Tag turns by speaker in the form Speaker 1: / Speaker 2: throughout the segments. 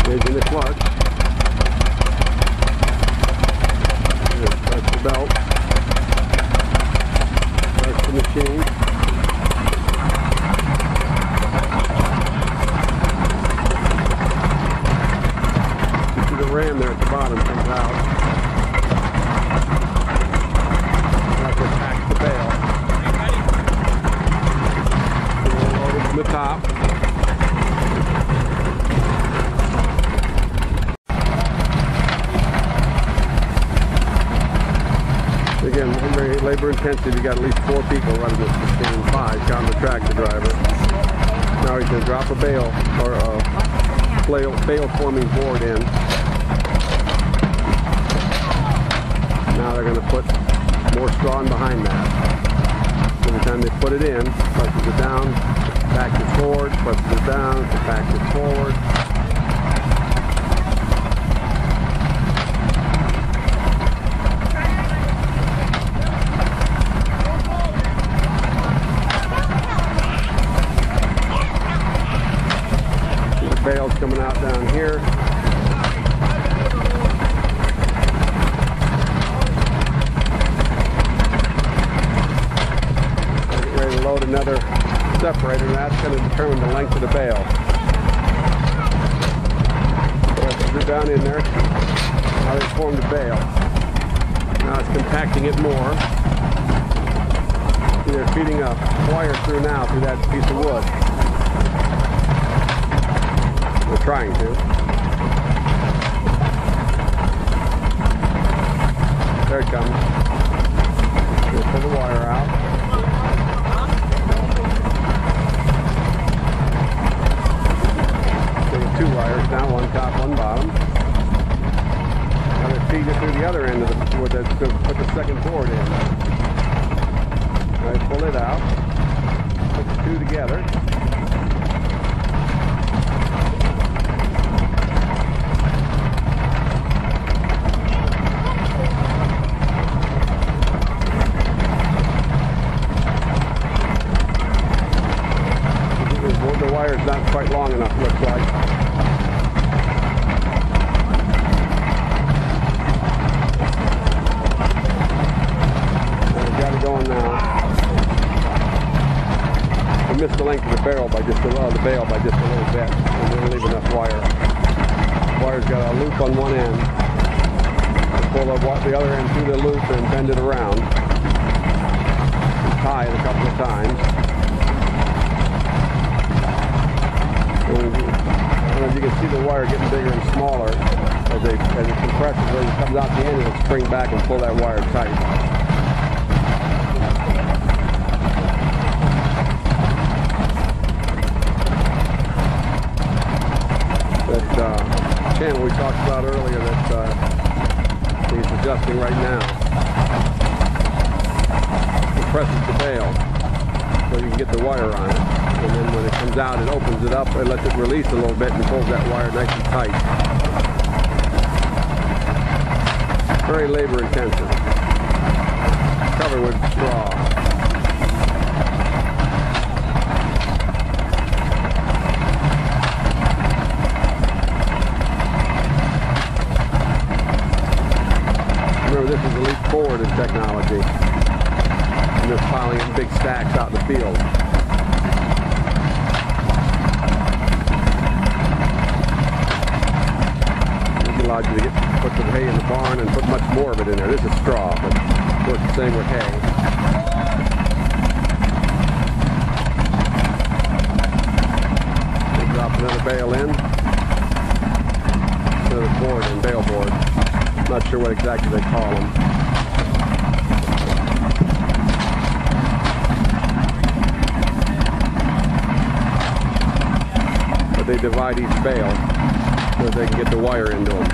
Speaker 1: Engine the clutch. Press the belt. Press the machine. You see the ram there at the bottom comes out. That's what packs the bale. Load it from the top. Again, very labor intensive. You got at least 4 people running this machine, 5 counting the tractor driver. Now he's going to drop a bale or a bale forming board in. Now they're going to put more straw in behind that. Every time they put it in, presses it down, packs it forward, presses it down, packs it forward. Bales coming out down here. Get ready to load another separator, and that's going to determine the length of the bale. Presses it down in there. Now they formed the bale. Now it's compacting it more. See, they're feeding a wire through now through that piece of wood. We're trying to. There it comes. We'll pull the wire out. So 2 wires now, one top, one bottom. Now they're feeding it through the other end of the wood that's going to put the second board in. Now they pull it out, put the 2 together. The wire's not quite long enough, it looks like. We've got it going now. We missed the length of the barrel by just a little bit, and didn't leave enough wire. The wire's got a loop on one end. Pull the other end through the loop and bend it around. Tie it a couple of times. And you can see the wire getting bigger and smaller as it compresses. As it comes out the end, it'll spring back and pull that wire tight. That channel we talked about earlier that he's adjusting right now compresses the bale so you can get the wire on it. And then when it comes out, it opens it up and lets it release a little bit and pulls that wire nice and tight. Very labor intensive. Covered with straw. Remember, this is a leap forward in technology. And they're piling in big stacks out in the field. Allowed you to put some hay in the barn and put much more of it in there. This is straw, but it works the same with hay. We'll drop another bale in. Another board and bale board. Not sure what exactly they call them. But they divide each bale so they can get the wire into them.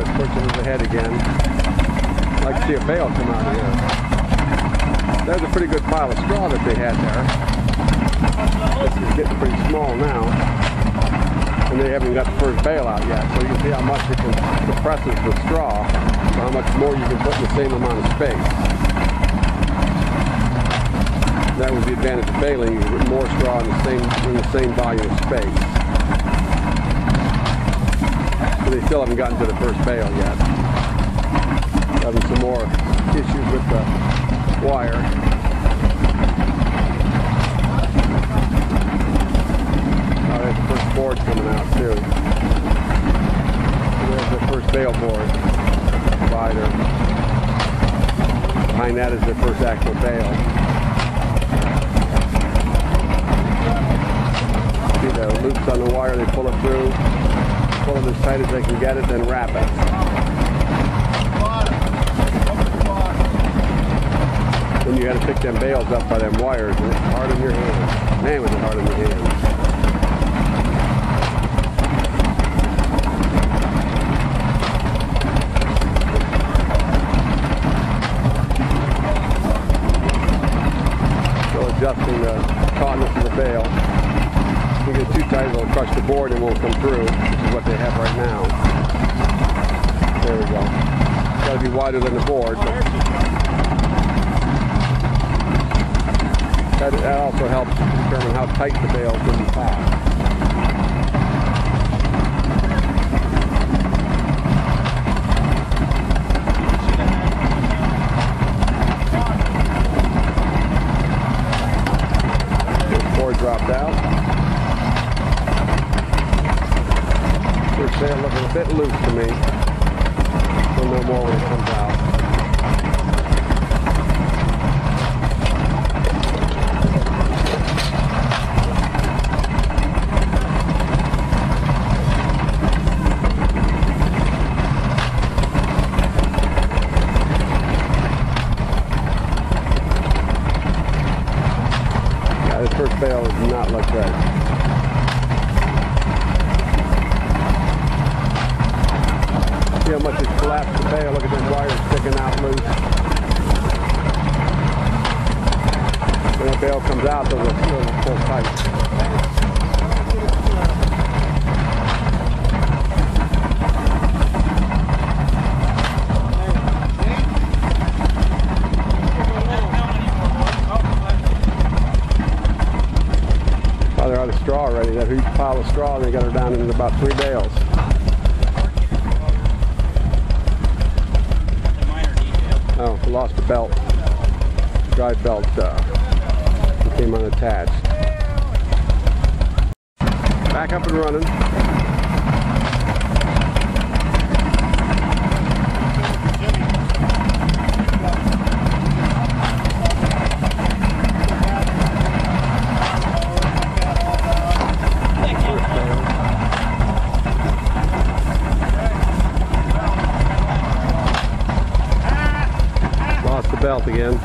Speaker 1: starts pushing us ahead again. I'd like to see a bale come out of here. There's a pretty good pile of straw that they had there. This is getting pretty small now. And they haven't got the first bale out yet. So you can see how much it compresses the straw, or how much more you can put in the same amount of space. That was the advantage of baling. You get more straw in the same volume of space. So they still haven't gotten to the first bale yet. Having some more issues with the wire. Oh, there's the first board coming out too. So there's the first bale board divider. Behind that is their first actual bale. See the loops on the wire, they pull it through, pull it as tight as they can get it, then wrap it. Then you got to pick them bales up by them wires, and it's hard in your hands. Man, was it hard in your hands. So adjusting the tautness of the bale. If you get too tight, it'll crush the board and won't come through, which is what they have right now. There we go. It's got to be wider than the board. That also helps determine how tight the bales can be packed. This board dropped out. First bale looking a bit loose to me. We'll know more when it comes out. First bale does not look right. See how much it's collapsed the bale. Look at them wires sticking out loose. When the bale comes out, they'll pull tight. They're out of straw already. That huge pile of straw, they got her down into about 3 bales. Oh, we lost the belt. Drive belt became unattached. Back up and running. Belt again.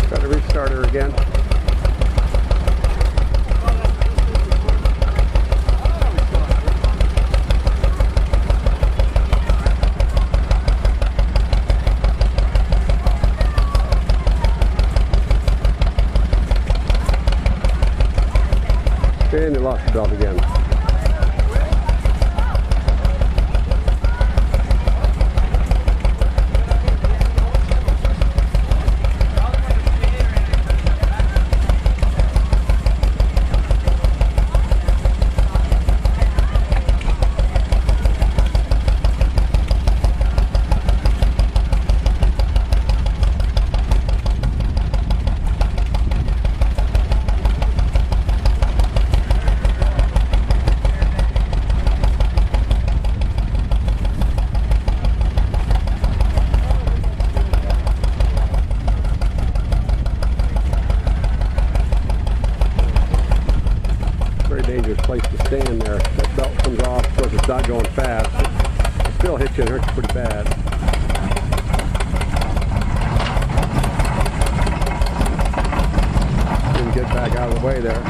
Speaker 1: Try to restart her again. And they lost the belt again. way there.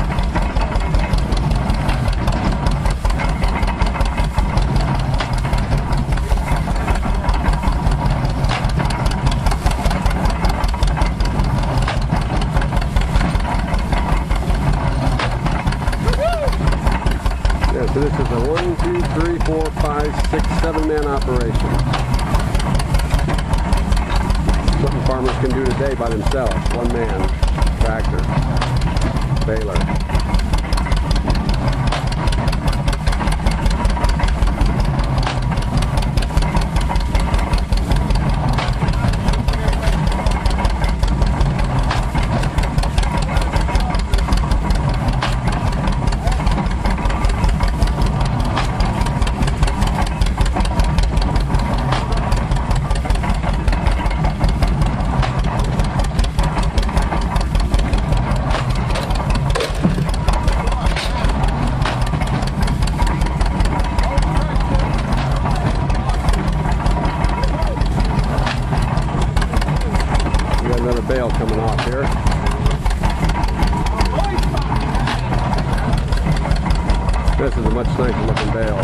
Speaker 1: So this is a 1, 2, 3, 4, 5, 6, 7-man operation. Something farmers can do today by themselves. One man, tractor, baler. Another bale coming off here. This is a much nicer looking bale.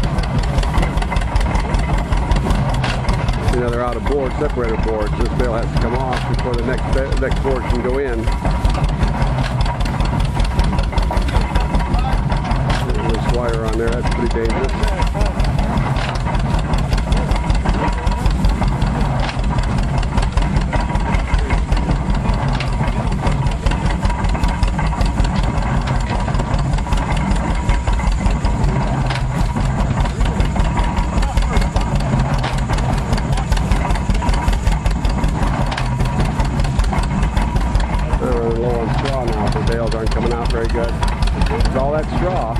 Speaker 1: See, now they're out of board, separator boards. This bale has to come off before the next board can go in. There's this wire on there, that's pretty dangerous. Low on straw now, the bales aren't coming out very good. It's all that straw.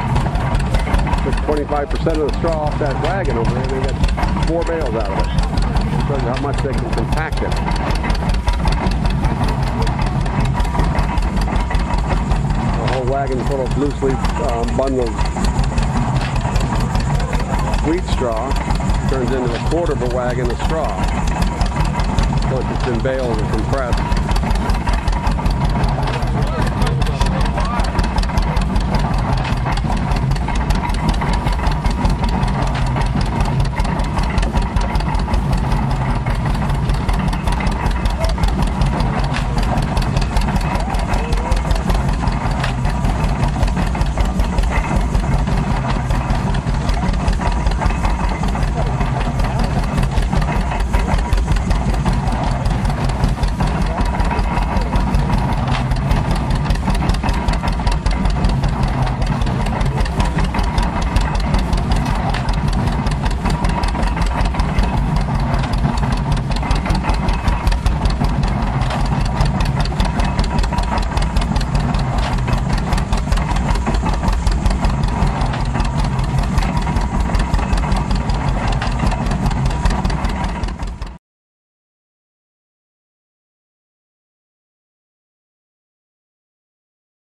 Speaker 1: Took 25% of the straw off that wagon over there, and they got 4 bales out of it. Shows you how much they can compact it. A whole wagon full of loosely bundled wheat straw turns into a quarter of a wagon of straw. Once it's in bales and compressed.